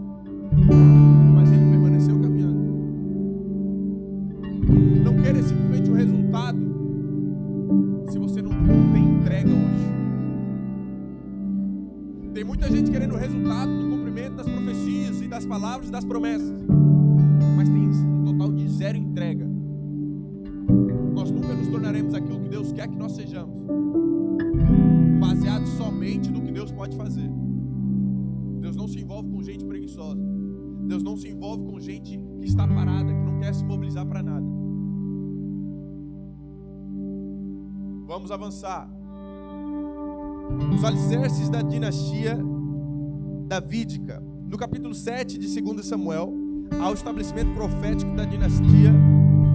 mas ele permaneceu caminhando. Não queira simplesmente um resultado se você não tem entrega hoje. Tem muita gente querendo o resultado do cumprimento das profecias e das palavras e das promessas, mas tem um total de 0 entrega. Nós nunca nos tornaremos aquilo que Deus quer que nós sejamos, baseado somente no que Deus pode fazer. Deus não se envolve com gente preguiçosa. Deus não se envolve com gente que está parada, que não quer se mobilizar para nada. Vamos avançar. Os alicerces da dinastia davídica. No capítulo 7 de 2 Samuel, ao estabelecimento profético da dinastia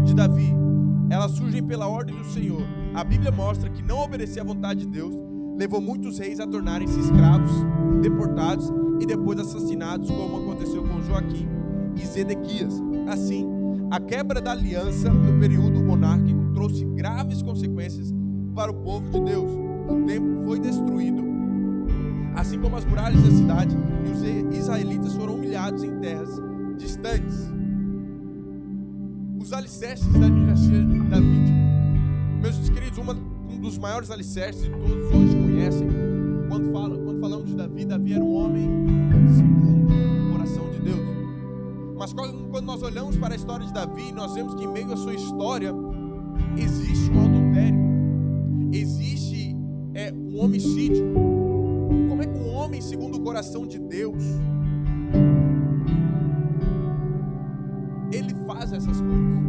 de Davi. Elas surgem pela ordem do Senhor. A Bíblia mostra que não obedecer à vontade de Deus levou muitos reis a tornarem-se escravos, deportados e depois assassinados, como aconteceu com Joaquim e Zedequias. Assim, a quebra da aliança no período monárquico trouxe graves consequências para o povo de Deus. O templo foi destruído, assim como as muralhas da cidade, e os israelitas foram humilhados em terras distantes. Os alicerces da dinastia davídica. Meus queridos, um dos maiores alicerces que todos hoje conhecem, quando falamos de Davi, Davi era um homem segundo o coração de Deus. Mas quando nós olhamos para a história de Davi, nós vemos que em meio à sua história existe um adultério, existe um homicídio. Como é que um homem segundo o coração de Deus ele faz essas coisas?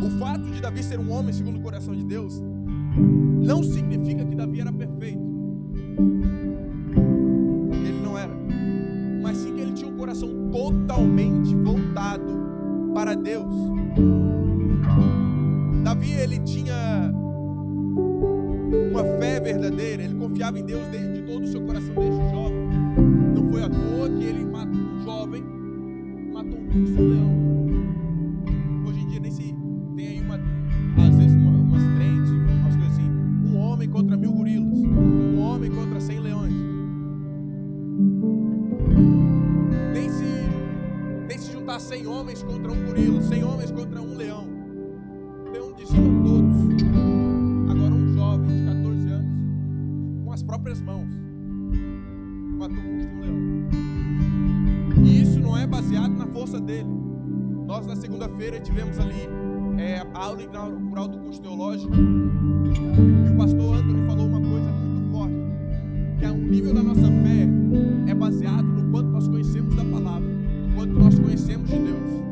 O fato de Davi ser um homem segundo o coração de Deus não significa que Davi era perfeito, porque ele não era, mas sim que ele tinha um coração totalmente voltado para Deus. Davi, ele tinha uma fé verdadeira, ele confiava em Deus de todo o seu coração desde jovem. Não foi à toa que ele matou um jovem, matou um urso, um leão. Hoje em dia nem se tem aí às vezes umas trends, umas coisas assim. Um homem contra 1000 gorilas, um homem contra 100 leões. Nem se juntar 100 homens contra um gorila, 100 homens contra um leão. O leão dizima todos. Agora um jovem de 14 anos, com as próprias mãos, matou um urso e um leão. E isso não é baseado na força dele. Nós na segunda-feira tivemos ali a aula inaugural do curso teológico, e o pastor Antônio falou uma coisa muito forte, que o nível da nossa fé é baseado no quanto nós conhecemos da palavra, no quanto nós conhecemos de Deus.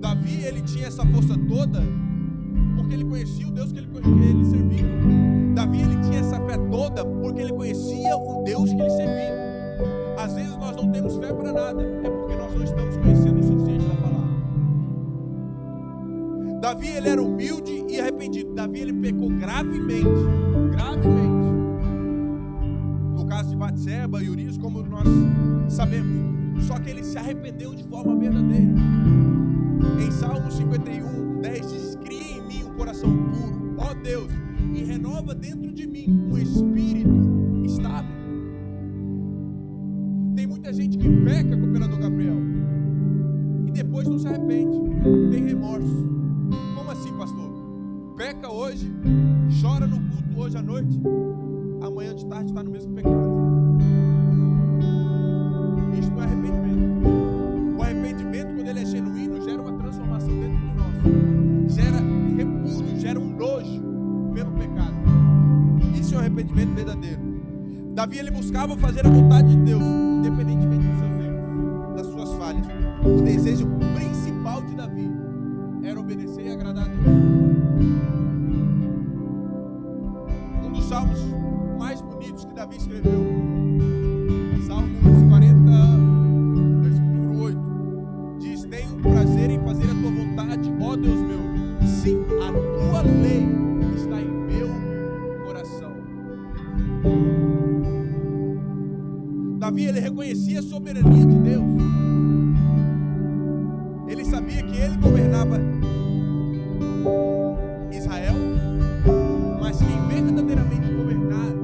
Davi, ele tinha essa força toda porque ele conhecia o Deus que ele servia. Davi, ele tinha essa fé toda porque ele conhecia o Deus que ele servia. Às vezes nós não temos fé para nada, é porque nós não estamos conhecendo o suficiente da palavra. Davi, ele era humilde e arrependido. Davi, ele pecou gravemente. No caso de Batseba e Urias, como nós sabemos. Só que ele se arrependeu de forma verdadeira. Em Salmo 51, 10 diz: cria em mim um coração puro, ó Deus, e renova dentro de mim um espírito estável. Tem muita gente que peca, cooperador Gabriel, e depois não se arrepende, tem remorso. Como assim, pastor? Peca hoje, chora no culto hoje à noite, amanhã de tarde está no mesmo pecado. Isso não é arrependimento. O arrependimento, quando ele é genuíno, gera uma transformação dentro de nós, gera repúdio, gera um nojo pelo pecado. Isso é um arrependimento verdadeiro. Davi, ele buscava fazer a vontade de Deus, independentemente dos seus erros, das suas falhas. O desejo principal de Davi era obedecer e agradar a Deus. Um dos salmos mais bonitos que Davi escreveu, Salmos 40, versículo número 8, diz: tenho prazer em fazer a tua vontade, ó Deus meu, sim, a tua lei está em meu coração. Davi, ele reconhecia a soberania de Deus. Ele sabia que ele governava Israel, mas quem verdadeiramente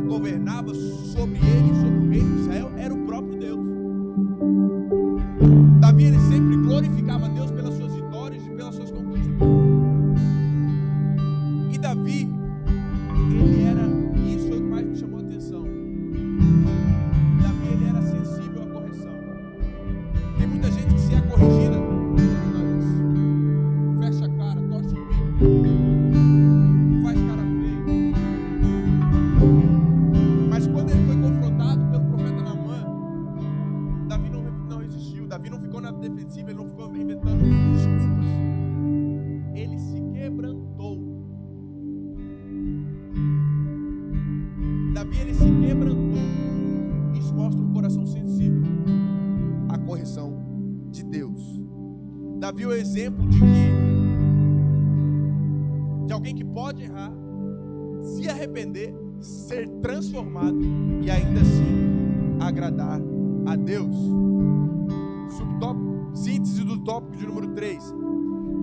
governava sobre ele, sobre o reino de Israel, era o próprio Deus. Davi, ele sempre glorificava a Deus pelas suas vitórias e pelas suas conquistas. E Davi, ele era, isso foi o que mais me chamou a atenção, Davi, ele era sensível à correção. Tem muita gente que, se é corrigida, fecha a cara, torce o bico, faz cara feia. Mas quando ele foi confrontado pelo profeta Naamã, Davi não resistiu. Davi não ficou na defensiva, ele não ficou inventando desculpas. Ele se quebrantou. Davi, ele se quebrantou. Isso coração sensível à correção de Deus. Davi é o exemplo de alguém que pode errar, se arrepender, ser transformado e ainda assim agradar a Deus. Síntese do tópico de número 3.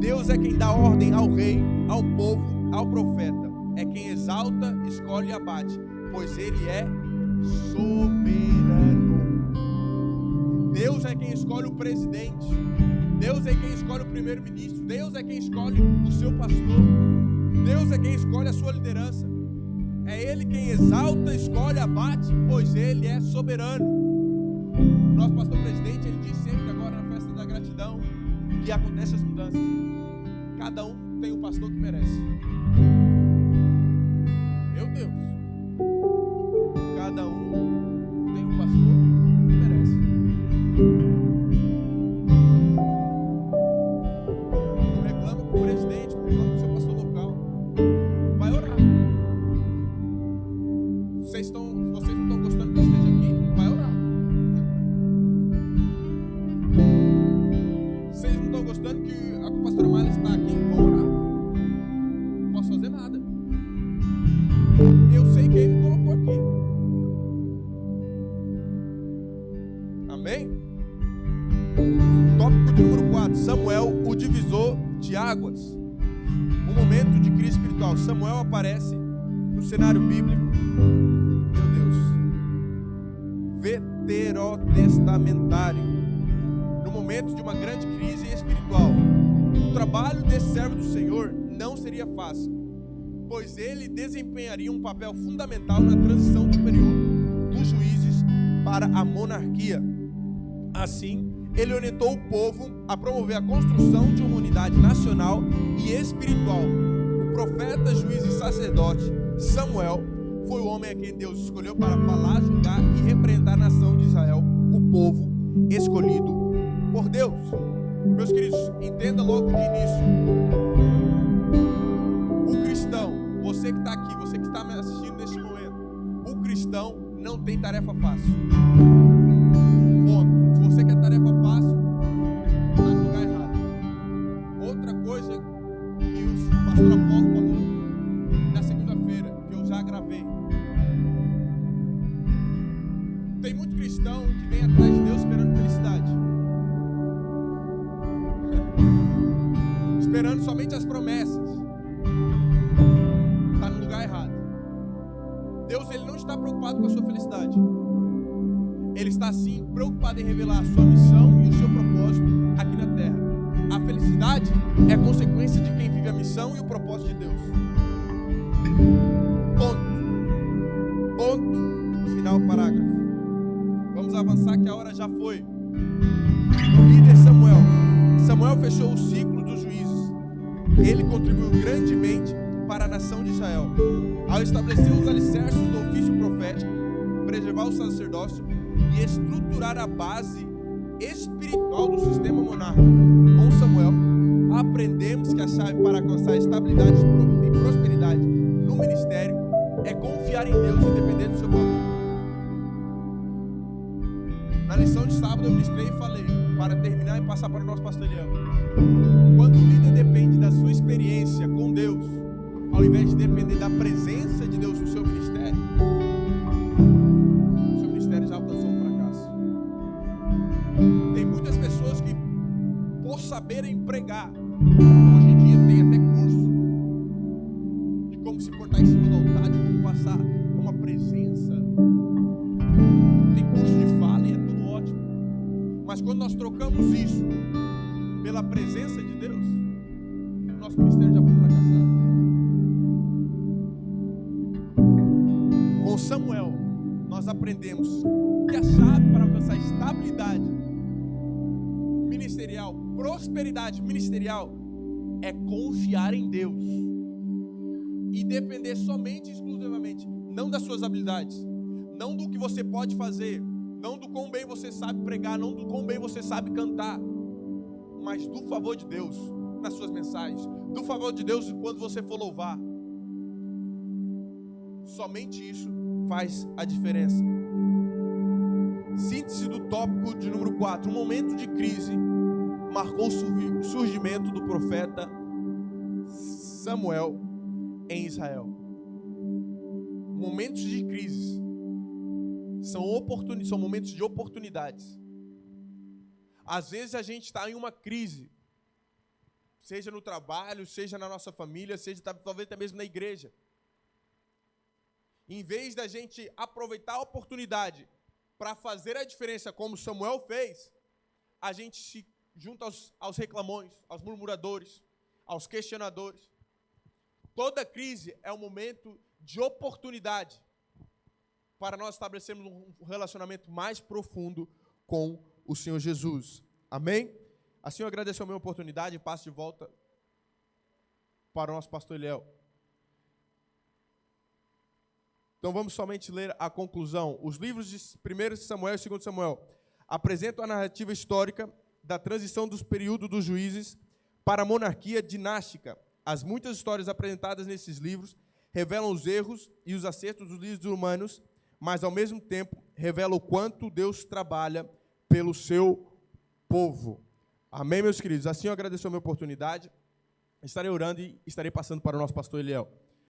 Deus é quem dá ordem ao rei, ao povo, ao profeta. É quem exalta, escolhe e abate, pois Ele é soberano. Deus é quem escolhe o presidente. Deus é quem escolhe o primeiro-ministro. Deus é quem escolhe o seu pastor. Deus é quem escolhe a sua liderança. É Ele quem exalta, escolhe, abate, pois Ele é soberano. Nosso pastor presidente, ele diz sempre agora na festa da gratidão que acontecem as mudanças. Cada um tem o pastor que merece. Meu Deus. Cada um tem um pastor que merece. Não reclama com o presidente, não reclama com o seu pastor local. Vai orar. Se vocês não estão gostando que eu esteja aqui, vai orar. Se vocês não estão gostando que a pastora Marla está aqui, vão orar. Não posso fazer nada. Eu sei quem me colocou aqui. Amém? Tópico de número 4. Samuel, o divisor de águas. Um momento de crise espiritual. Samuel aparece no cenário bíblico. Meu Deus. Veterotestamentário. No momento de uma grande crise espiritual. O trabalho desse servo do Senhor não seria fácil, pois ele desempenharia um papel fundamental na transição do período dos juízes para a monarquia. Assim, ele orientou o povo a promover a construção de uma unidade nacional e espiritual. O profeta, juiz e sacerdote Samuel foi o homem a quem Deus escolheu para falar, julgar e representar a nação de Israel, o povo escolhido por Deus. Meus queridos, entenda logo de início. O cristão, você que está aqui, você que está me assistindo neste momento, o cristão não tem tarefa fácil. Ponto. Se você quer tarefa fácil, está no lugar errado. Outra coisa que o pastor Apolo falou na segunda-feira, que eu já gravei. Tem muito cristão que vem atrás de Deus esperando felicidade. Esperando somente as promessas. Está no lugar errado. Deus, ele não está preocupado com a sua felicidade. Ele está sim preocupado em revelar a sua missão e o seu propósito aqui na terra. A felicidade é consequência de quem vive a missão e o propósito de Deus. Ponto. Ponto. Final parágrafo. Vamos avançar que a hora já foi. O líder Samuel. Samuel fechou o ciclo dos juízes. Ele contribuiu grandemente para a nação de Israel, ao estabelecer os alicerces do ofício profético, preservar o sacerdócio e estruturar a base espiritual do sistema monárquico. Com Samuel, aprendemos que a chave para alcançar estabilidade e prosperidade no ministério é confiar em Deus e depender do seu favor. Na lição de sábado eu ministrei e falei, para terminar e passar para o nosso pastor Eliel. Quando o líder depende da sua experiência com Deus, ao invés de depender da presença de Deus no seu ministério já alcançou um fracasso. Tem muitas pessoas que, por saberem pregar, hoje em dia tem até curso de como se portar em cima do altar, de como passar uma presença. Tem curso de fala e é tudo ótimo. Mas quando nós trocamos isso pela presença de Deus, nosso ministério já foi fracassado. Com Samuel, nós aprendemos que a chave para alcançar estabilidade ministerial, prosperidade ministerial, é confiar em Deus e depender somente e exclusivamente, não das suas habilidades, não do que você pode fazer, não do quão bem você sabe pregar, não do quão bem você sabe cantar, mas do favor de Deus nas suas mensagens, do favor de Deus quando você for louvar. Somente isso faz a diferença. síntese do tópico de número 4. Um momento de crise marcou o surgimento do profeta Samuel em Israel. Momentos de crise são momentos de oportunidades. Às vezes a gente está em uma crise, seja no trabalho, seja na nossa família, seja talvez até mesmo na igreja. Em vez da gente aproveitar a oportunidade para fazer a diferença como Samuel fez, a gente se junta aos reclamões, aos murmuradores, aos questionadores. Toda crise é um momento de oportunidade para nós estabelecermos um relacionamento mais profundo com o Senhor Jesus. Amém? Assim eu agradeço a minha oportunidade e passo de volta para o nosso pastor Eliel. Então vamos somente ler a conclusão. Os livros de 1 Samuel e 2 Samuel apresentam a narrativa histórica da transição dos períodos dos juízes para a monarquia dinástica. As muitas histórias apresentadas nesses livros revelam os erros e os acertos dos líderes humanos, mas ao mesmo tempo revelam o quanto Deus trabalha pelo seu povo. Amém, meus queridos? Assim eu agradeço a minha oportunidade. Estarei orando e estarei passando para o nosso pastor Eliel.